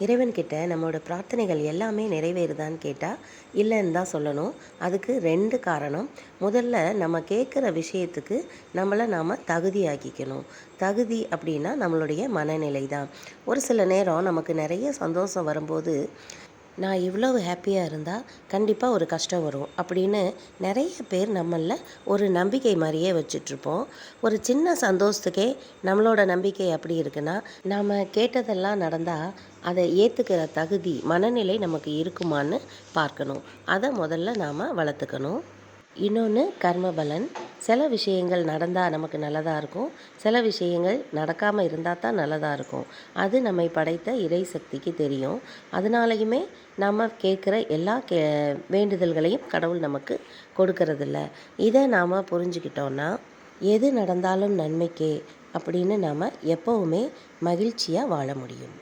இறைவன்கிட்ட நம்மளோட பிரார்த்தனைகள் எல்லாமே நிறைவேறுதான்னு கேட்டால் இல்லைன்னு தான் சொல்லணும். அதுக்கு 2 காரணம். முதல்ல நம்ம கேட்குற விஷயத்துக்கு நம்மளை நாம் தகுதியாக்கிக்கணும். தகுதி அப்படின்னா நம்மளுடைய மனநிலை தான். ஒரு சில நேரம் நமக்கு நிறைய சந்தோஷம் வரும்போது, நான் இவ்வளவு ஹாப்பியாக இருந்தால் கண்டிப்பாக ஒரு கஷ்டம் வரும் அப்படின்னு நிறைய பேர் நம்மளில் ஒரு நம்பிக்கை மாதிரியே வச்சிட்ருப்போம். ஒரு சின்ன சந்தோஷத்துக்கே நம்மளோட நம்பிக்கை எப்படி இருக்குன்னா, நாம் கேட்டதெல்லாம் நடந்தால் அதை ஏற்றுக்கிற தகுதி மனநிலை நமக்கு இருக்குமான்னு பார்க்கணும். அதை முதல்ல நாம் வளர்த்துக்கணும். இன்னொன்று கர்ம பலன். சில விஷயங்கள் நடந்தால் நமக்கு நல்லதாக இருக்கும், சில விஷயங்கள் நடக்காமல் இருந்தால் தான் நல்லதாக இருக்கும். அது நம்மை படைத்த இறை சக்திக்கு தெரியும். அதனாலையுமே நம்ம கேட்குற எல்லா வேண்டுதல்களையும் கடவுள் நமக்கு கொடுக்கறதில்ல. இதை நாம் புரிஞ்சுக்கிட்டோன்னா எது நடந்தாலும் நன்மைக்கே அப்படின்னு நாம் எப்போவுமே மகிழ்ச்சியாக வாழ முடியும்.